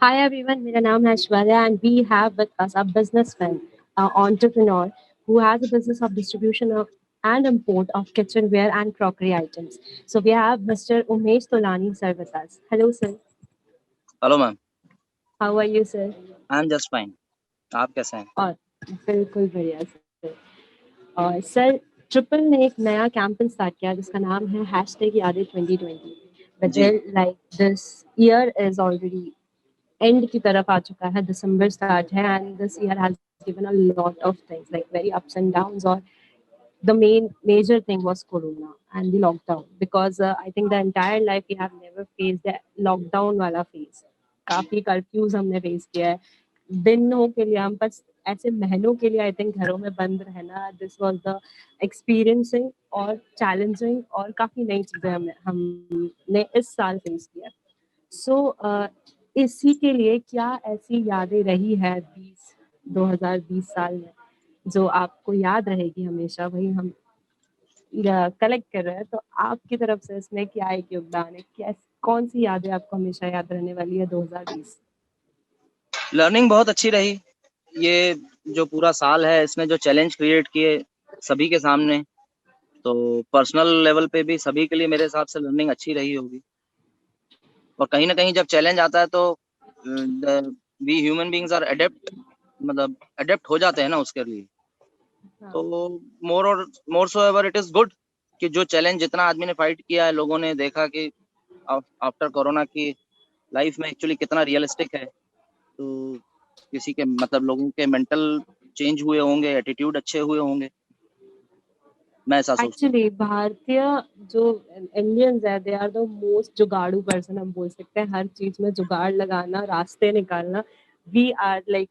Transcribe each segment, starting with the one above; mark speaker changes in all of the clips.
Speaker 1: Hi everyone, मेरा नाम है Aishwarya and we have with us a businessman, an entrepreneur who has a business of distribution of and import of kitchenware and crockery items. So we have Mr. Umesh Tolani sir with us. Hello sir,
Speaker 2: hello ma'am.
Speaker 1: how are you sir?
Speaker 2: I am just fine. आप कैसे हैं?
Speaker 1: और बिल्कुल बढ़िया sir. और sir triple ने एक नया कैंपेन स्टार्ट किया जिसका नाम है हैशटैग यादें 2020 बट
Speaker 2: जी।
Speaker 1: Like this year is already end की तरफ आ चुका है, दिसंबर स्टार्ट है and this year has given a lot of things like very ups and downs और the main major thing was corona and the lockdown because I think the entire life we have never faced the lockdown wala phase. काफी curfews हमने face किया है, दिनों के लिए हम बस ऐसे महीनों के लिए आई थिंक घरों में बंद रहना, दिस वाज द एक्सपीरियंसिंग और चैलेंजिंग और काफी नई चीजें हमने इस साल फेस किया। सो इसी के लिए क्या ऐसी यादें रही है 2020 साल में जो आपको याद रहेगी हमेशा, वही हम कलेक्ट कर रहे हैं। तो आपकी तरफ से इसमें क्या एक योगदान है, क्या कौन सी यादें आपको हमेशा याद रहने वाली है 2020?
Speaker 2: लर्निंग बहुत अच्छी रही। ये जो पूरा साल है इसमें जो चैलेंज क्रिएट किए सभी के सामने, तो पर्सनल लेवल पे भी सभी के लिए मेरे हिसाब से लर्निंग अच्छी रही होगी। और कहीं ना कहीं जब चैलेंज आता है तो we human beings are adept हो जाते हैं ना उसके लिए। तो more so ever it is good कि जो चैलेंज जितना आदमी ने फाइट किया है, लोगों ने देखा कि आफ्टर कोरोना की लाइफ में एक्चुअली कितना रियलिस्टिक है। तो किसी के लोगों के मेंटल चेंज हुए होंगे, एटीट्यूड अच्छे हुए होंगे, मैं ऐसा सोचता हूँ।
Speaker 1: एक्चुअली भारतीय जो इंडियंस है दे आर द मोस्ट जुगाड़ू पर्सन, हम बोल सकते हैं हर चीज में जुगाड़ लगाना, रास्ते निकालना। We are like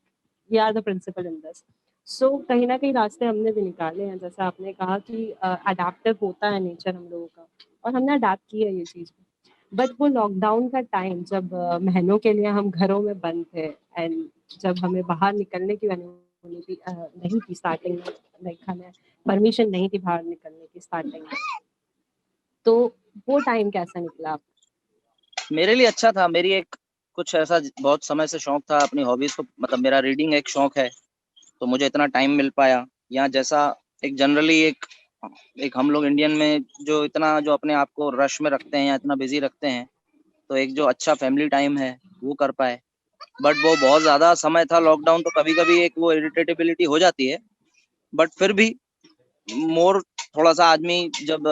Speaker 1: we are the principal in this. So कहीं ना कहीं रास्ते हमने भी निकाले हैं, जैसा आपने कहा कि अडेप्टिव होता है नेचर हम लोगों का और हमने अडेप्ट की है ये चीज। बट वो लॉकडाउन का टाइम जब महीनों के लिए हम घरों में बंद थे एंड जब हमें बाहर निकलने की अनुमति नहीं थी स्टार्टिंग में, लाइक हमें परमिशन नहीं थी बाहर निकलने की स्टार्टिंग में, तो वो टाइम कैसा निकला?
Speaker 2: मेरे लिए अच्छा था। मेरी एक कुछ ऐसा बहुत समय से शौक था अपनी हॉबीज को, मेरा रीडिंग एक शौक है, तो मुझे इतना टाइम मिल पाया। या जैसा एक जनरली एक हम लोग इंडियन में जो इतना जो अपने आप को रश में रखते हैं या इतना बिजी रखते हैं, तो एक जो अच्छा फैमिली टाइम है वो कर पाए। बट वो बहुत ज्यादा समय था लॉकडाउन, तो कभी कभी एक वो इरिटेटेबिलिटी हो जाती है। बट फिर भी मोर थोड़ा सा आदमी जब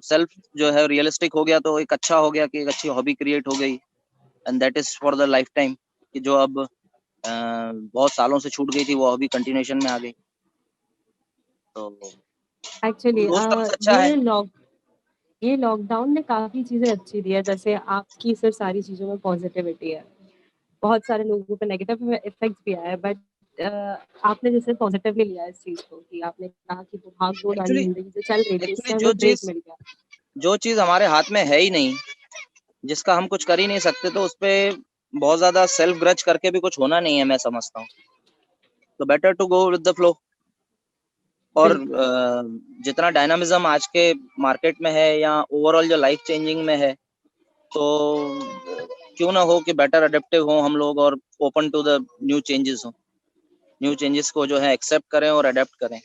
Speaker 2: सेल्फ जो है रियलिस्टिक हो गया, तो एक अच्छा हो गया कि एक अच्छी हॉबी क्रिएट हो गई। And that is for the life time, कि जो अब बहुत सालों से छूट गई थी वो हॉबी कंटिन्यूएशन में आ गई। तो
Speaker 1: एक्चुअली
Speaker 2: उस तरह से अच्छा है।
Speaker 1: ये लॉकडाउन ने काफी चीजें अच्छी दी है, जैसे आपकी सिर्फ सारी चीजों में पॉजिटिविटी है, बहुत सारे लोगों पे नेगेटिव इफेक्ट भी आया है, बट आपने जैसे पॉजिटिवली लिया इस चीज को कि आपने कहा कि वो भाग दौड़ वाली
Speaker 2: एक्चुअली
Speaker 1: जिंदगी जो चल रही थी
Speaker 2: एक्चुअली
Speaker 1: उससे हमें ब्रेक मिल गया।
Speaker 2: जो चीज हमारे हाथ में है ही नहीं, जिसका हम कुछ कर ही नहीं सकते, तो उसपे बहुत ज्यादा सेल्फ ग्रज करके भी कुछ होना नहीं है, मैं समझता हूँ। तो better to go with the flow. और
Speaker 1: बिल्कुल।
Speaker 2: जितना डायनामिज्म आज के मार्केट में है या ओवरऑल जो लाइफ चेंजिंग में है, तो क्यों ना हो कि बेटर अडेप्टिव हो हम लोग और open to the new changes को जो है एक्सेप्ट करें और अडेप्ट करें।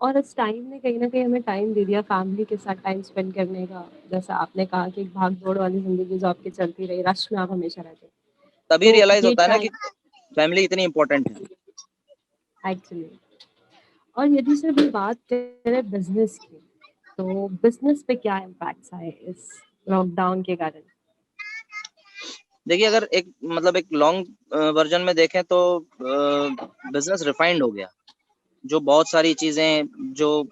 Speaker 1: और इस टाइम ने कहीं ना कहीं हमें टाइम दे दिया फैमिली के साथ टाइम स्पेंड करने का, जैसा आपने कहा कि एक भाग दौड़ वाली जिंदगी जो आपकी चलती रही, रश में आप हमेशा रहते,
Speaker 2: तभी
Speaker 1: तो
Speaker 2: रियलाइज
Speaker 1: ये
Speaker 2: होता है ना कि
Speaker 1: टाइम
Speaker 2: फैमिली इतनी इंपॉर्टेंट है।
Speaker 1: एक्चुअली। और यदि सिर्फ हम बात करें बिजनेस की, तो बिजनेस पे क्या इम्पैक्ट्स आए इस लॉकडाउन के कारण?
Speaker 2: देखिए, अगर एक लॉन्ग वर्जन में देखें तो बिजनेस रिफाइंड हो गया। जो बहुत सारी चीजें, जो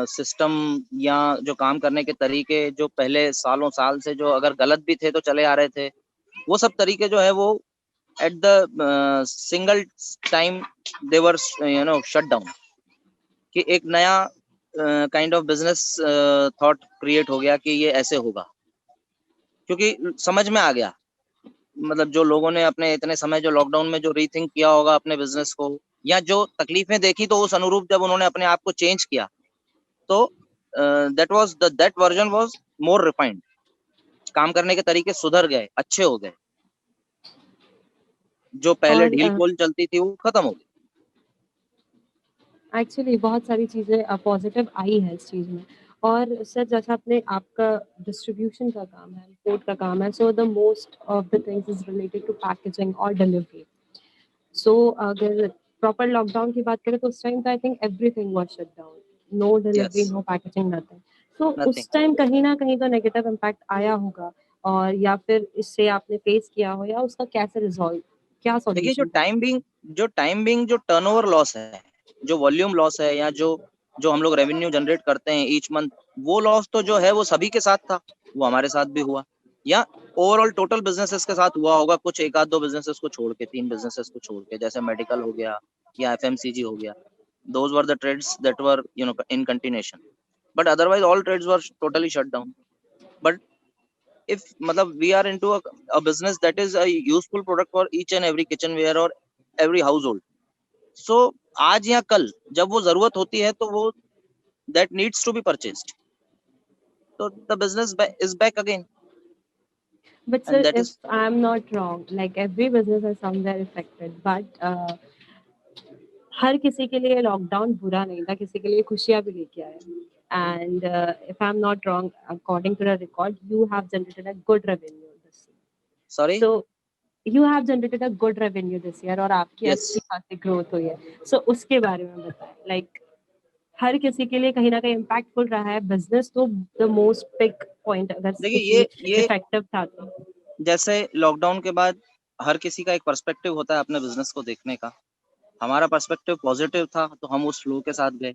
Speaker 2: सिस्टम या जो काम करने के तरीके जो पहले सालों साल से जो अगर गलत भी थे तो चले आ रहे थे, वो सब तरीके जो है वो at the single time they were shut down. कि एक नया kind of business thought create हो गया कि ये ऐसे होगा, क्योंकि समझ में आ गया। जो लोगों ने अपने इतने समय जो लॉकडाउन में जो रीथिंक किया होगा अपने बिजनेस को, या जो तकलीफें देखी, तो उस अनुरूप जब उन्होंने अपने आप को चेंज किया, तो that version was more refined. काम करने के तरीके सुधर गए, अच्छे हो गए। जो पहले
Speaker 1: और
Speaker 2: ढील पोल चलती थी वो खत्म हो गई।
Speaker 1: एक्चुअली बहुत सारी चीज़ें पॉजिटिव आई है इस चीज़ में। और सर जैसा आपने आपका डिस्ट्रीब्यूशन का काम है, इम्पोर्ट का काम है, so the most of the things is related to packaging और डिलीवरी। सो अगर प्रॉपर लॉकडाउन की बात करें तो उस टाइम पे I think everything was shut down, no delivery,
Speaker 2: yes,
Speaker 1: no packaging, nothing. So
Speaker 2: nothing.
Speaker 1: उस टाइम कहीं न कहीं तो नेगेटिव इम्पैक्ट आया होगा, और या फिर इससे आपने फेस किया हो, या उसका कैसे रिज़ॉल्व, क्या
Speaker 2: देखिए
Speaker 1: सॉल्यूशन था?
Speaker 2: जो टर्नओवर लॉस है, जो वॉल्यूम लॉस है, या जो जो हम लोग रेवेन्यू जनरेट करते हैं ईच मंथ, वो लॉस तो जो है वो सभी के साथ था, वो हमारे साथ भी हुआ, या ओवरऑल टोटल बिजनेसेस के साथ हुआ होगा, कुछ एक आध दो बिजनेसेस को छोड़ के, 3 बिजनेसेस को छोड़ के, जैसे मेडिकल हो गया या एफएमसीजी हो गया। Those were the trades that were in continuation, but otherwise all trades were totally shut down. But if matlab we are into a business that is a useful product for each and every kitchenware or every household, so आज या कल जब वो जरूरत होती है तो वो that needs to be purchased, so the business is back again,
Speaker 1: But
Speaker 2: and
Speaker 1: sir,
Speaker 2: that
Speaker 1: if
Speaker 2: is
Speaker 1: I'm not wrong, like every business is somewhere affected, but हर किसी के लिए लॉकडाउन बुरा नहीं था, किसी के लिए खुशियाँ भी लेके आया। And if I am not wrong, according to the record, you have generated a good revenue this year.
Speaker 2: sorry,
Speaker 1: so you have generated a good revenue this year, और आपकी अच्छी
Speaker 2: yes,
Speaker 1: खासी ग्रोथ हुई है। सो उसके बारे में बताएं, लाइक हर किसी के लिए कहीं ना कहीं इम्पैक्टफुल रहा है बिजनेस, तो द मोस्ट बिग पॉइंट अगर
Speaker 2: देखिए
Speaker 1: किसी
Speaker 2: ये
Speaker 1: इफेक्टिव था तो।
Speaker 2: जैसे लॉकडाउन के बाद हर किसी का एक पर्सपेक्टिव होता है अपने बिजनेस को देखने का। हमारा पर्सपेक्टिव पॉजिटिव था तो हम उस फ्लो के साथ गए,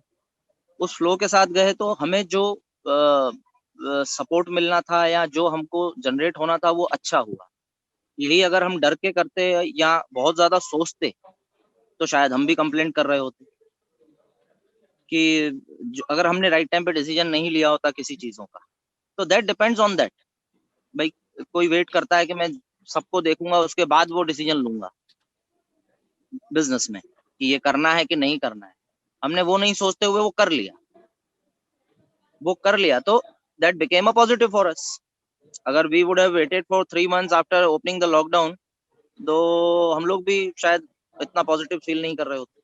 Speaker 2: उस फ्लो के साथ गए तो हमें जो सपोर्ट मिलना था या जो हमको जनरेट होना था वो अच्छा हुआ। यही अगर हम डर के करते या बहुत ज्यादा सोचते तो शायद हम भी कंप्लेंट कर रहे होते कि अगर हमने राइट टाइम पे डिसीजन नहीं लिया होता किसी चीजों का। तो दैट डिपेंड्स ऑन दैट। भाई कोई वेट करता है कि मैं सबको देखूंगा उसके बाद वो डिसीजन लूंगा बिजनेस में कि ये करना है कि नहीं करना है। हमने वो नहीं सोचते हुए वो कर लिया तो that became a positive for us. अगर we would have waited for 3 months after opening the lockdown तो हम लोग भी शायद इतना पॉजिटिव फील नहीं कर रहे होते।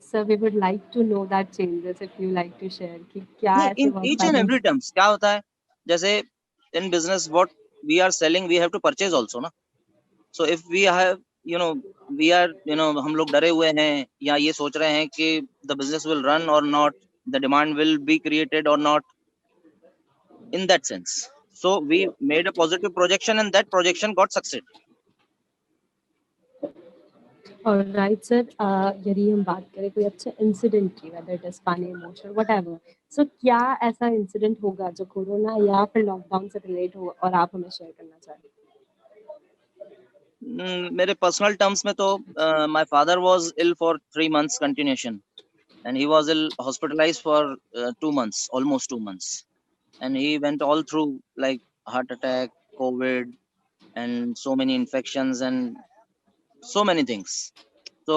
Speaker 1: Sir we would like to know that changes, if you like to share कि क्या
Speaker 2: नहीं,
Speaker 1: ऐसे
Speaker 2: in
Speaker 1: work
Speaker 2: each and every
Speaker 1: patterns.
Speaker 2: Terms क्या होता है, जैसे in business what we are selling we have to purchase also ना। So if we have we are हम लोग डरे हुए हैं या ये सोच रहे हैं कि द बिजनेस विल रन और not, the demand will be created और not, in that sense, so we made a positive projection and that projection got succeed.
Speaker 1: Alright sir, यदि हम बात करें कोई अच्छा इंसिडेंट की, whether it is funny, emotional, whatever, so क्या ऐसा इंसिडेंट होगा जो कोरोना या फिर लॉकडाउन से रिलेट हो और आप हमें शेयर करना चाहें?
Speaker 2: मेरे पर्सनल टर्म्स में तो my father was ill for 3 months continuation and he was ill hospitalized for 2 months, almost 2 months, and he went all through like heart attack, covid, and so many infections and so many things. So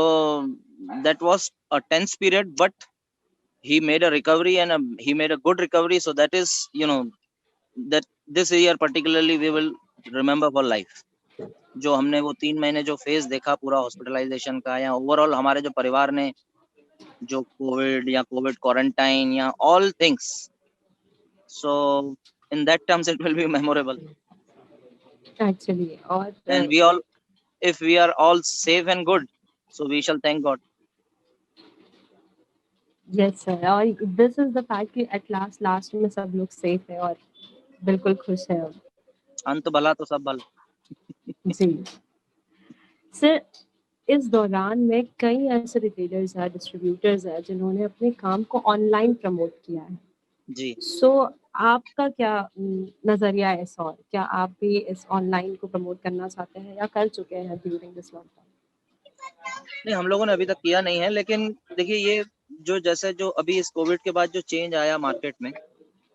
Speaker 2: that was a tense period, but he made a recovery and he made a good recovery. So that is that this year particularly we will remember for life. जो हमने वो 3 महीने जो phase देखा पूरा hospitalisation का, या overall हमारे जो परिवार ने जो कोविड या कोविड क्वारंटाइन या all things, so in that terms it will be memorable
Speaker 1: actually, और
Speaker 2: and we all, if we are all safe and good, so we shall thank God.
Speaker 1: Yes sir, और this is the fact कि at last last में सब लोग safe है और बिल्कुल खुश है अब।
Speaker 2: अंत भला तो सब भला।
Speaker 1: जी सर, इस दौरान में कई ऐसे रिटेलर्स हैं, डिस्ट्रीब्यूटर्स हैं जिन्होंने अपने काम को ऑनलाइन प्रमोट किया है।
Speaker 2: जी
Speaker 1: सो आपका क्या नजरिया है इस, और क्या आप भी इस ऑनलाइन को प्रमोट करना चाहते हैं या कर चुके हैं ड्यूरिंग दिस लॉकडाउन?
Speaker 2: नहीं, हम लोगों ने अभी तक किया नहीं है, लेकिन देखिए ये जो जैसे जो अभी इस कोविड के बाद जो चेंज आया मार्केट में,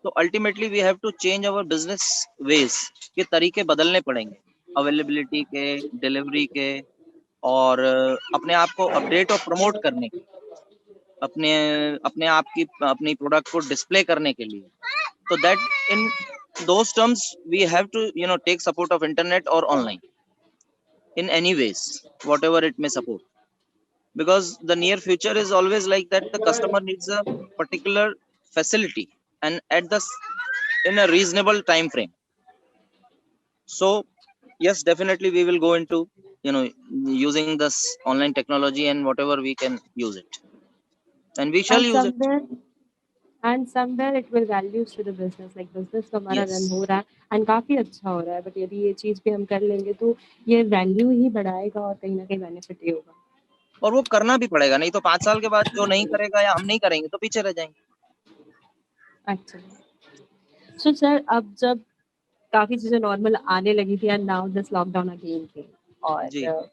Speaker 2: तो ultimately we have to change our business ways के तरीके बदलने पड़ेंगे, अवेलेबिलिटी के, डिलीवरी के, और अपने आप को अपडेट और प्रमोट करने के, अपने अपने आप की अपनी प्रोडक्ट को डिस्प्ले करने के लिए। तो that in those terms we have to take support of internet और online. in any ways, whatever it may support, because the near future is always like that. The customer needs a particular facility and in a reasonable time frame. So yes, definitely we will go into, you know, using this online technology and whatever we can use it, and we shall
Speaker 1: And
Speaker 2: use it.
Speaker 1: somewhere it will values to the business, like business तो हमारा
Speaker 2: Yes,
Speaker 1: run हो रहा है and काफी अच्छा हो रहा है, बट यदि ये चीज भी हम कर लेंगे तो ये वैल्यू ही बढ़ाएगा और कहीं ना कहीं बेनिफिट ही होगा।
Speaker 2: और वो करना भी पड़ेगा, नहीं तो 5 साल के बाद जो नहीं करेगा या हम नहीं करेंगे तो पीछे रह जाएंगे।
Speaker 1: अच्छा, सो सर अब जब काफी चीजें नॉर्मल आने लगी थी and now this lockdown again के,
Speaker 2: जी,
Speaker 1: और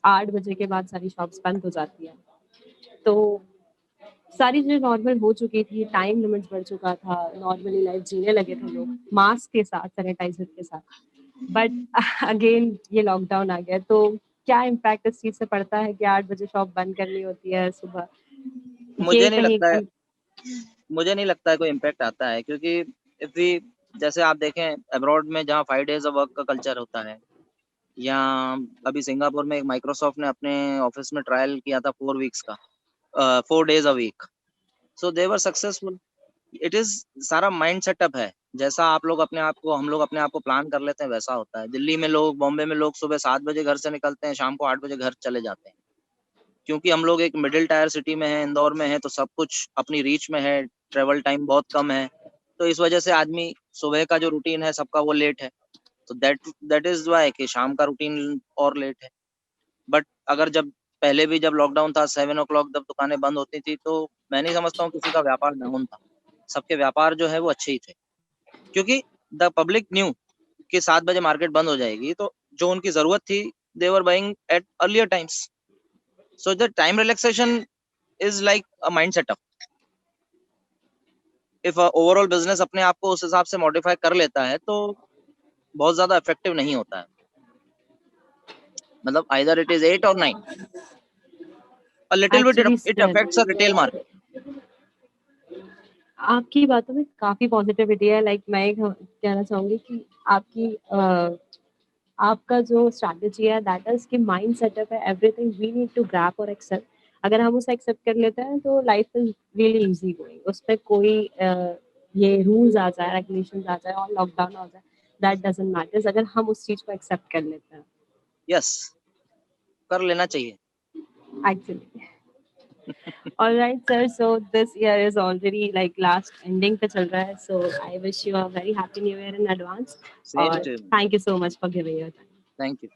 Speaker 1: 8 बजे के बाद सारी शॉप्स बंद हो जाती है, तो सारी चीजें नॉर्मल हो चुकी थी, टाइम लिमिट्स बढ़ चुका था, नॉर्मली लाइफ जीने लगे थे लोग मास्क के साथ, सैनिटाइजर के साथ, बट अगेन ये लॉकडाउन आ गया, तो क्या इम्पैक्ट इस चीज से पड़ता है कि 8 बजे शॉप बंद करनी होती है सुबह?
Speaker 2: मुझे
Speaker 1: ये
Speaker 2: नहीं
Speaker 1: कहीं
Speaker 2: लगता है, मुझे नहीं लगता है कोई इम्पैक्ट आता है, क्योंकि इफ वी, जैसे आप देखें अब्रॉड में जहाँ 5 डेज ऑफ वर्क का कल्चर होता है, या अभी सिंगापुर में माइक्रोसॉफ्ट ने अपने ऑफिस में ट्रायल किया था 4 वीक्स का, 4 days a week, so they were successful. It is सारा माइंड सेटअप है, जैसा आप लोग अपने आप को, हम लोग अपने आप को प्लान कर लेते हैं वैसा होता है। दिल्ली में लोग, बॉम्बे में लोग सुबह 7 बजे घर से निकलते हैं, शाम को 8 बजे घर चले जाते हैं, क्योंकि हम लोग एक मिडिल टायर सिटी में है, इंदौर में है, तो सब कुछ अपनी रीच में है, ट्रेवल टाइम बहुत कम है, तो इस वजह से आदमी सुबह का जो रूटीन है सबका वो लेट है, तो दैट इज वाई कि शाम का रूटीन और लेट है। बट अगर जब पहले भी जब लॉकडाउन था 7 o'clock जब दुकानें बंद होती थी, तो मैं नहीं समझता हूँ किसी का व्यापार डाउन था, सबके व्यापार जो है वो अच्छे ही थे, क्योंकि द पब्लिक न्यू कि 7 बजे मार्केट बंद हो जाएगी, तो जो उनकी जरूरत थी they were buying at earlier times. So the time relaxation is like a mind setup. If overall business अपने आप को उस हिसाब से मॉडिफाई कर लेता है तो बहुत ज्यादा इफेक्टिव नहीं होता है, मतलब either it is 8 or 9, a little bit
Speaker 1: actually
Speaker 2: it affects a retail market.
Speaker 1: आपकी बातों में काफी पॉजिटिविटी है, लाइक मैं कहना चाहूंगी कि आपका जो स्ट्रैटेजी है दैट इज कि माइंड सेटअप है, everything we need to grasp और एक्सेप्ट, अगर हम उसे एक्सेप्ट कर लेते हैं तो life is really easy going, उस पर कोई ये रूल्स आ जाए, रेगुलेशंस आ जाए और लॉकडाउन आ जाए, दैट डजंट मैटर्स अगर हम उस चीज को एक्सेप्ट कर लेते हैं।
Speaker 2: यस, कर लेना चाहिए।
Speaker 1: Actually all right sir, so this year is already like last ending पे चल रहा है, so I wish you a very happy new year in advance,
Speaker 2: Same
Speaker 1: और
Speaker 2: to you.
Speaker 1: thank you so much for giving your time.
Speaker 2: Thank you.